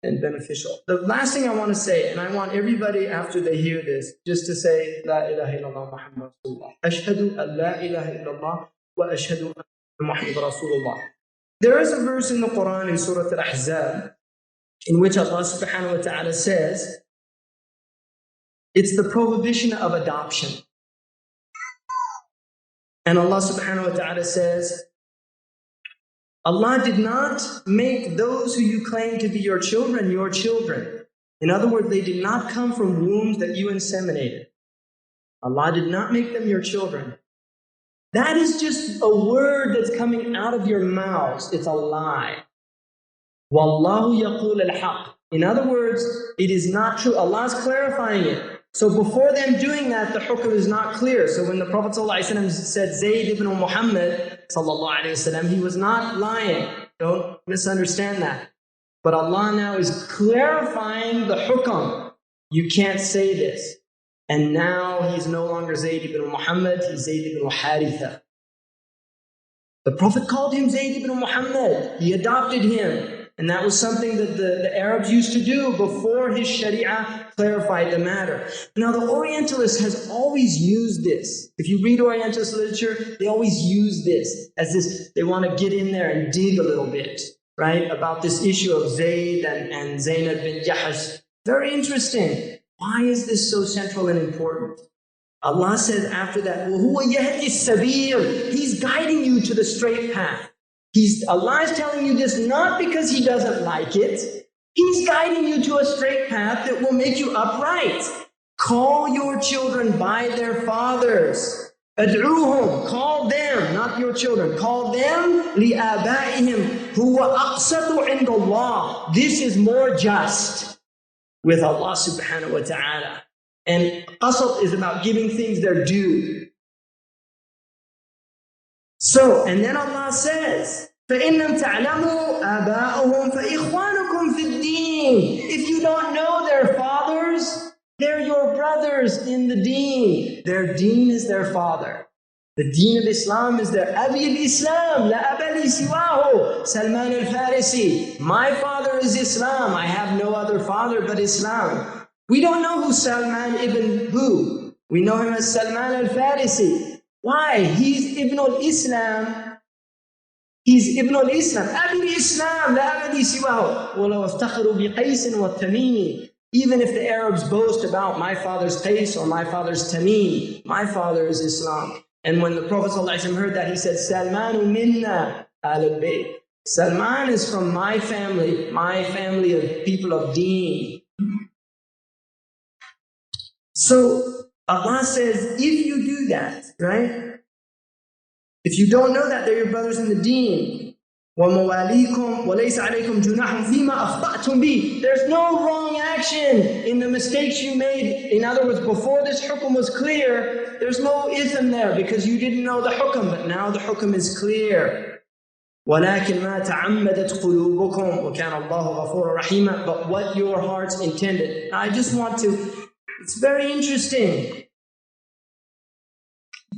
and beneficial. The last thing I want to say, and I want everybody after they hear this, just to say, La ilaha illallah Muhammad Rasulullah. Ashhadu an la ilaha illallah wa ashhadu anna Muhammad Rasulullah. There is a verse in the Quran in Surah Al-Ahzab in which Allah subhanahu wa ta'ala says, it's the prohibition of adoption. And Allah subhanahu wa ta'ala says, Allah did not make those who you claim to be your children, your children. In other words, they did not come from wombs that you inseminated. Allah did not make them your children. That is just a word that's coming out of your mouths. It's a lie. Wallahu yaqul al-haq. In other words, it is not true. Allah is clarifying it. So before them doing that, the hukm is not clear. So when the Prophet ﷺ said Zayd ibn Muhammad, he was not lying. Don't misunderstand that. But Allah now is clarifying the hukm. You can't say this. And now he's no longer Zayd ibn Muhammad, he's Zayd ibn Haritha. The Prophet called him Zayd ibn Muhammad. He adopted him. And that was something that the Arabs used to do before his Sharia clarified the matter. Now the Orientalist has always used this. If you read Orientalist literature, they always use this as this. They want to get in there and dig a little bit, right? About this issue of Zayd and Zaynab bin Jahash. Very interesting. Why is this so central and important? Allah says after that, وَهُوَ يَهْدِي السَّبِيلِ. He's guiding you to the straight path. Allah is telling you this not because He doesn't like it. He's guiding you to a straight path that will make you upright. Call your children by their fathers. Ad'uhum. Call them, not your children. Call them لِآبَائِهِمْ هُوَ أَقْسَطُ عِنْدَ اللَّهِ. This is more just with Allah subhanahu wa ta'ala. And qasat is about giving things their due. So, and then Allah says, فَإِن لَمْ تَعْلَمُوا آبَاءَهُمْ فَإِخْوَانُكُمْ فِي الدِّينِ. If you don't know their fathers, they're your brothers in the deen. Their deen is their father. The deen of Islam is their Abi al-Islam, la abali siwahu, Salman al-Farisi. My father is Islam. I have no other father but Islam. We don't know who Salman ibn who. We know him as Salman al-Farisi. Why? He's Ibn al-Islam. He's Ibn al-Islam. Abi al-Islam, la abadi siwahu. وَلَوْ افتخروا بِقَيْسٍ وَالتَّمِيمِ. Even if the Arabs boast about my father's Qais or my father's Tamim, my father is Islam. And when the Prophet ﷺ heard that, he said, Salmanu minna al-bayt. Salman is from my family of people of deen. So Allah says, if you do that, right? If you don't know that they're your brothers in the deen, وَمَوَالِيكُمْ وَلَيْسَ عَلَيْكُمْ جُنَاحٌ فِيمَا أَخْطَأْتُمْ بِهِ. There's no wrong action in the mistakes you made. In other words, before this hukum was clear, there's no ithm there because you didn't know the hukum, but now the hukum is clear. وَلَكِنْ مَا تَعَمَّدَتْ قُلُوبُكُمْ وَكَانَ اللَّهُ غَفُورًا رَحِيمًا. But what your hearts intended. Now I just want to, it's very interesting.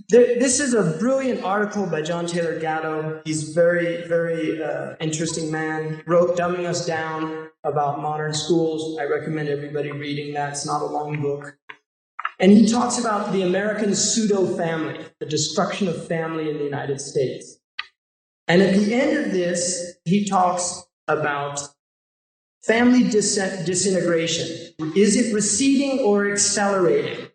This is a brilliant article by John Taylor Gatto. He's very, very interesting man. Wrote Dumbing Us Down about modern schools. I recommend everybody reading that. It's not a long book. And he talks about the American pseudo-family, the destruction of family in the United States. And at the end of this, he talks about family disintegration. Is it receding or accelerating?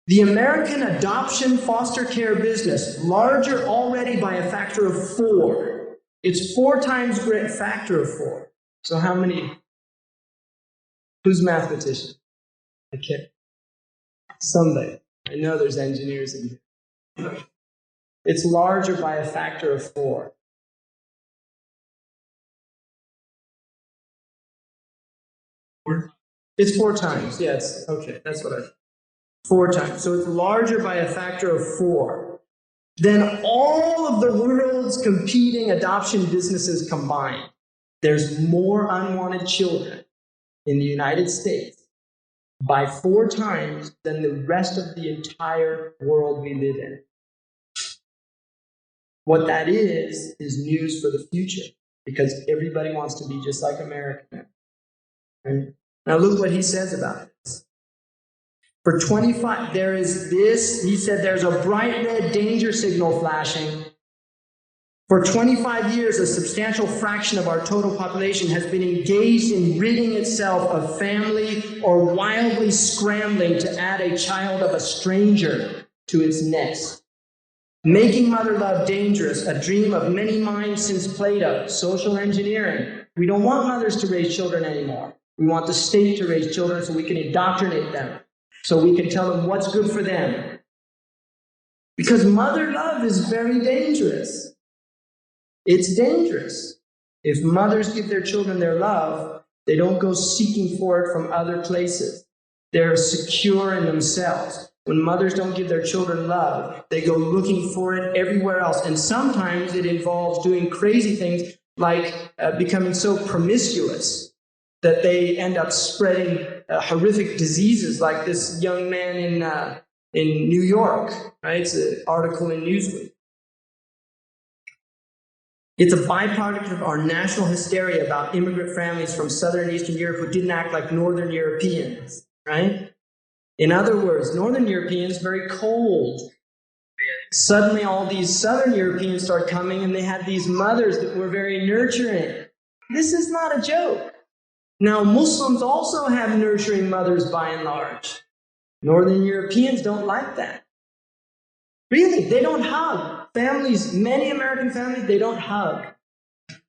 The American adoption foster care business, larger already by a factor of 4. It's 4 times great factor of 4. So how many? Who's mathematician? I can't. Somebody. I know there's engineers in here. It's larger by a factor of 4. It's 4 times. Yes. Okay. That's what I. 4 times. So it's larger by a factor of 4 than all of the world's competing adoption businesses combined. There's more unwanted children in the United States by 4 times than the rest of the entire world we live in. What that is news for the future, because everybody wants to be just like America. Right? Now look what he says about this. For 25, there is this, he said, there's a bright red danger signal flashing. For 25 years, a substantial fraction of our total population has been engaged in ridding itself of family or wildly scrambling to add a child of a stranger to its nest. Making mother love dangerous, a dream of many minds since Plato, social engineering. We don't want mothers to raise children anymore. We want the state to raise children so we can indoctrinate them, so we can tell them what's good for them. Because mother love is very dangerous. It's dangerous. If mothers give their children their love, they don't go seeking for it from other places. They're secure in themselves. When mothers don't give their children love, they go looking for it everywhere else. And sometimes it involves doing crazy things like becoming so promiscuous that they end up spreading horrific diseases, like this young man in New York, right? It's an article in Newsweek. It's a byproduct of our national hysteria about immigrant families from Southern and Eastern Europe who didn't act like Northern Europeans, right? In other words, Northern Europeans, very cold. Suddenly all these Southern Europeans start coming and they had these mothers that were very nurturing. This is not a joke. Now, Muslims also have nurturing mothers by and large. Northern Europeans don't like that. Really, they don't hug. Families, many American families, they don't hug.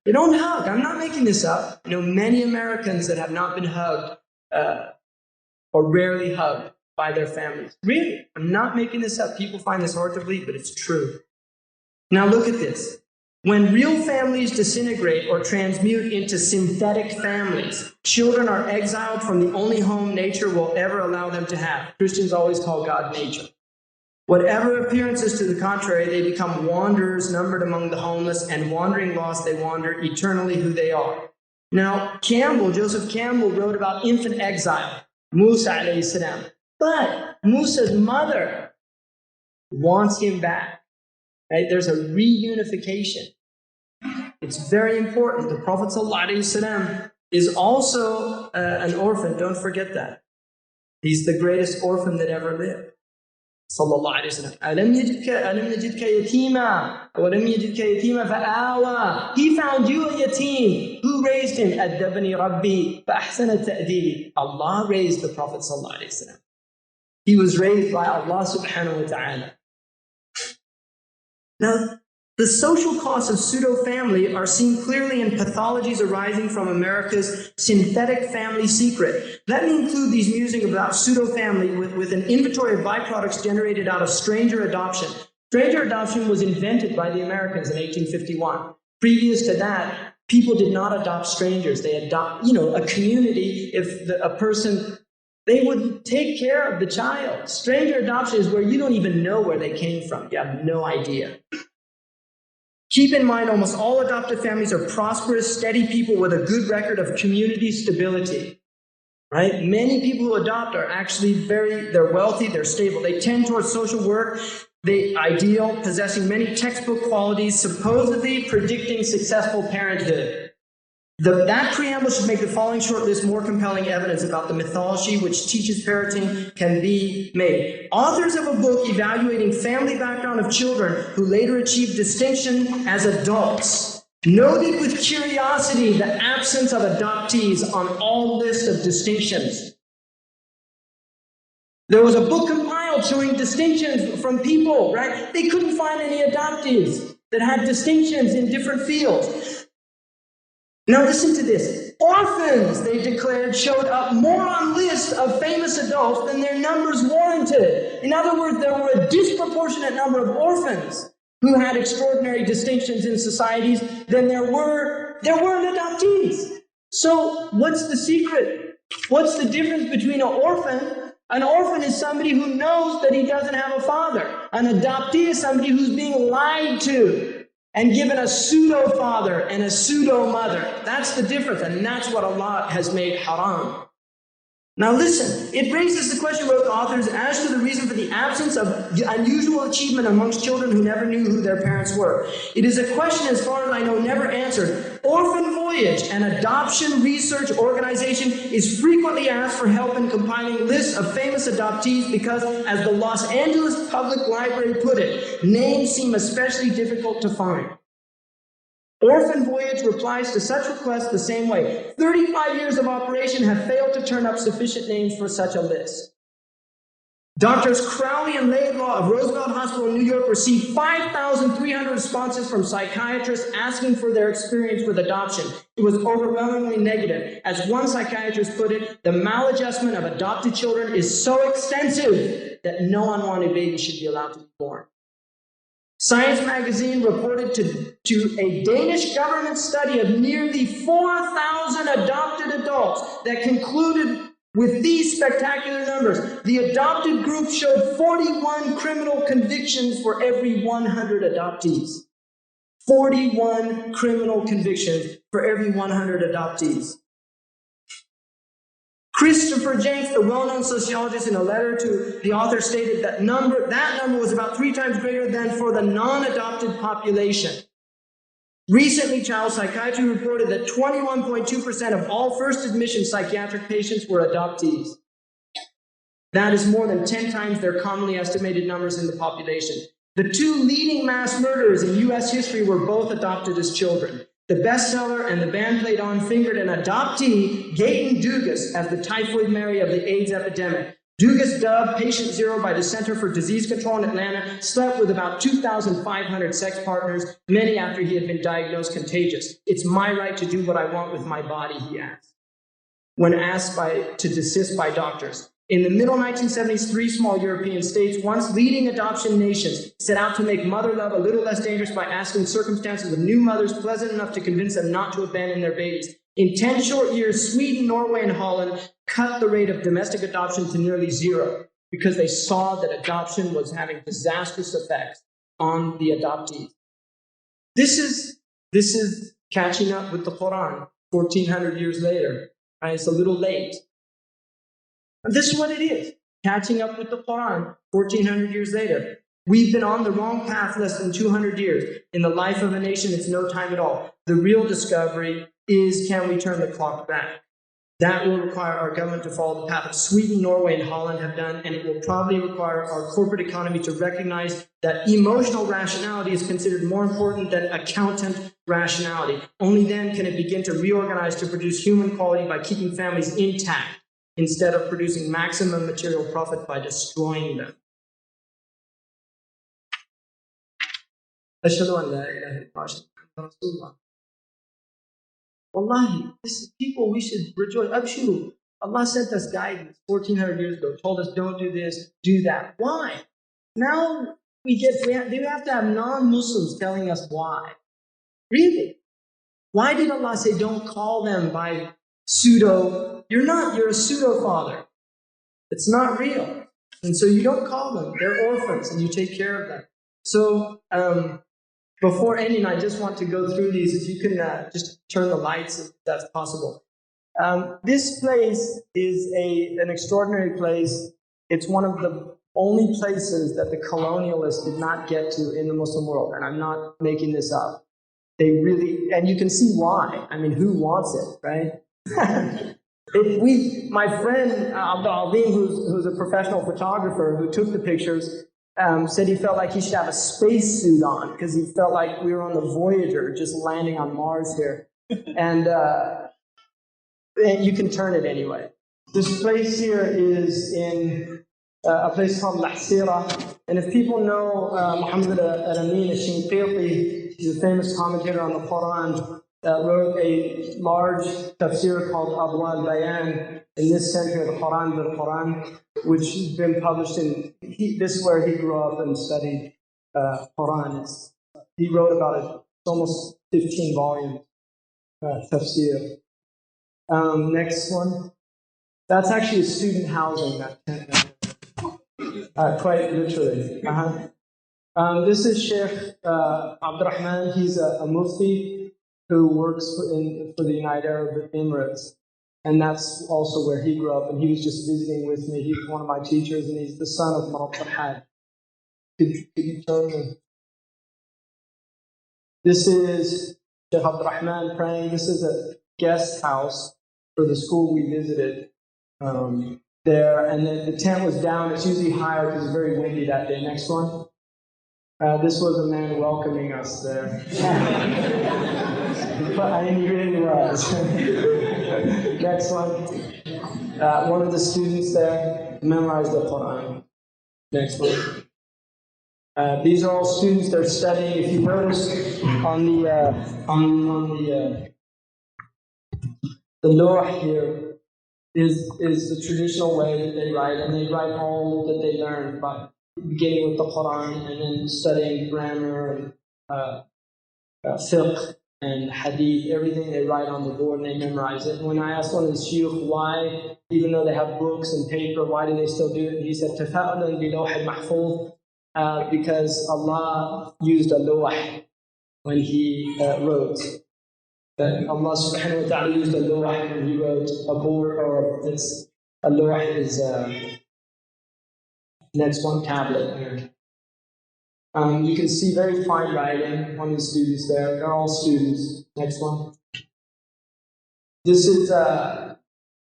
They don't hug. I'm not making this up. I know many Americans that have not been hugged or rarely hugged by their families. Really, I'm not making this up. People find this hard to believe, but it's true. Now look at this. When real families disintegrate or transmute into synthetic families, children are exiled from the only home nature will ever allow them to have. Christians always call God nature. Whatever appearances to the contrary, they become wanderers numbered among the homeless, and wandering lost, they wander eternally who they are. Now, Joseph Campbell wrote about infant exile, Musa alayhi salam. But Musa's mother wants him back. Right? There's a reunification. It's very important. The Prophet ﷺ is also an orphan. Don't forget that. He's the greatest orphan that ever lived. Sallallahu alayhi wa sallam. أَلَمْ يَجِدْكَ يَتِيمًا وَلَمْ يَجِدْكَ يَتِيمًا فَآوَى. He found you a yatim. Who raised him? أَدَّبَنِي رَبِّي فَأَحْسَنَ تَأْدِيبِ. Allah raised the Prophet sallallahu alayhi wa sallam. He was raised by Allah subhanahu wa ta'ala. Now, the social costs of pseudo-family are seen clearly in pathologies arising from America's synthetic family secret. Let me include these musings about pseudo-family with an inventory of byproducts generated out of stranger adoption. Stranger adoption was invented by the Americans in 1851. Previous to that, people did not adopt strangers. They adopt, a community, if a person, they would take care of the child. Stranger adoption is where you don't even know where they came from. You have no idea. Keep in mind, almost all adoptive families are prosperous, steady people with a good record of community stability. Right? Many people who adopt are actually they're wealthy, they're stable. They tend towards social work, ideal, possessing many textbook qualities, supposedly predicting successful parenthood. That preamble should make the following short list more compelling evidence about the mythology which teaches parenting can be made. Authors of a book evaluating family background of children who later achieved distinction as adults noted with curiosity the absence of adoptees on all lists of distinctions. There was a book compiled showing distinctions from people, right? They couldn't find any adoptees that had distinctions in different fields. Now listen to this. Orphans, they declared, showed up more on lists of famous adults than their numbers warranted. In other words, there were a disproportionate number of orphans who had extraordinary distinctions in societies than there weren't adoptees. So what's the secret? What's the difference between an orphan An orphan is somebody who knows that he doesn't have a father. An adoptee is somebody who's being lied to and given a pseudo-father and a pseudo-mother. That's the difference, and that's what Allah has made haram. Now listen, it raises the question, wrote the authors, as to the reason for the absence of unusual achievement amongst children who never knew who their parents were. It is a question, as far as I know, never answered. Orphan Voyage, an adoption research organization, is frequently asked for help in compiling lists of famous adoptees because, as the Los Angeles Public Library put it, names seem especially difficult to find. Orphan Voyage replies to such requests the same way. 35 years of operation have failed to turn up sufficient names for such a list. Doctors Crowley and Laidlaw of Roosevelt Hospital in New York received 5,300 responses from psychiatrists asking for their experience with adoption. It was overwhelmingly negative. As one psychiatrist put it, the maladjustment of adopted children is so extensive that no unwanted baby should be allowed to be born. Science magazine reported to a Danish government study of nearly 4,000 adopted adults that concluded with these spectacular numbers. The adopted group showed 41 criminal convictions for every 100 adoptees. 41 criminal convictions for every 100 adoptees. Christopher Jenks, the well-known sociologist, in a letter to the author stated that number was about 3 times greater than for the non-adopted population. Recently, Child Psychiatry reported that 21.2% of all first admission psychiatric patients were adoptees. That is more than 10 times their commonly estimated numbers in the population. The 2 leading mass murderers in U.S. history were both adopted as children. The bestseller and the band played on fingered an adoptee, Gayton Dugas, as the typhoid Mary of the AIDS epidemic. Dugas, dubbed Patient Zero by the Center for Disease Control in Atlanta, slept with about 2,500 sex partners, many after he had been diagnosed contagious. It's my right to do what I want with my body, he asked, when asked to desist by doctors. In the middle 1970s, 3 small European states, once leading adoption nations, set out to make mother love a little less dangerous by asking circumstances of new mothers pleasant enough to convince them not to abandon their babies. In 10 short years, Sweden, Norway, and Holland cut the rate of domestic adoption to nearly 0 because they saw that adoption was having disastrous effects on the adoptees. This is catching up with the Quran 1,400 years later. Right? It's a little late. This is what it is, catching up with the Quran 1,400 years later. We've been on the wrong path less than 200 years. In the life of a nation, it's no time at all. The real discovery is, can we turn the clock back? That will require our government to follow the path that Sweden, Norway, and Holland have done, and it will probably require our corporate economy to recognize that emotional rationality is considered more important than accountant rationality. Only then can it begin to reorganize to produce human quality by keeping families intact, instead of producing maximum material profit by destroying them. Ashhadu an la ilaha illallah. Wallahi, this is people we should rejoice. Abshiru. Allah sent us guidance 1,400 years ago, told us don't do this, do that. Why? Now we have to have non-Muslims telling us why. Really? Why did Allah say don't call them by pseudo? You're a pseudo-father. It's not real. And so you don't call them. They're orphans and you take care of them. So before ending, I just want to go through these. If you can just turn the lights, if that's possible. This place is an extraordinary place. It's one of the only places that the colonialists did not get to in the Muslim world. And I'm not making this up. They really, and you can see why. I mean, who wants it, right? My friend Abdul Alim, who's a professional photographer who took the pictures, said he felt like he should have a spacesuit on because he felt like we were on the Voyager, just landing on Mars here. And you can turn it anyway. This place here is in a place called Lahsira. And if people know Muhammad al-Amin al-Shinqiti, he's a famous commentator on the Quran, wrote a large tafsir called Adwa al-Bayan in this century of the Quran, which has been published this is where he grew up and studied Quran. He wrote about it. It's almost 15 volumes tafsir. Next one. That's actually a student housing, that tent. Quite literally. This is Shaykh Abdurrahman. He's a mufti who works for the United Arab Emirates. And that's also where he grew up. And he was just visiting with me. He's one of my teachers, and he's the son of Farhad. Could you tell me? This is Shaykh Abdurrahman praying. This is a guest house for the school we visited there. And then the tent was down. It's usually higher because it's very windy that day. Next one. This was a man welcoming us there. But he really was. Next one. One of the students there memorized the Quran. Next one. These are all students that are studying. If you notice on the lawh here is the traditional way that they write, and they write all that they learn by beginning with the Quran and then studying grammar and fiqh and hadith, everything they write on the board and they memorize it. And when I asked one of the shuyukh why, even though they have books and paper, why do they still do it? And he said, تَفَاءُلًا بِلَوْحِ الْمَحْفُوظ, because Allah used a lawh when He wrote. That Allah subhanahu wa ta'ala used a lawh when He wrote a board, or a lawh is next one, tablet here. You can see very fine writing on the students there. They're all students. Next one. This is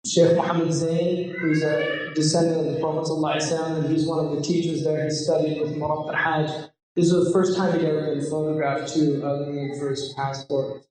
Shaykh Muhammad Zain, who's a descendant of the Prophet ﷺ, and he's one of the teachers there. He studied with Farhad. This was the first time he'd ever been photographed too, other than for his passport.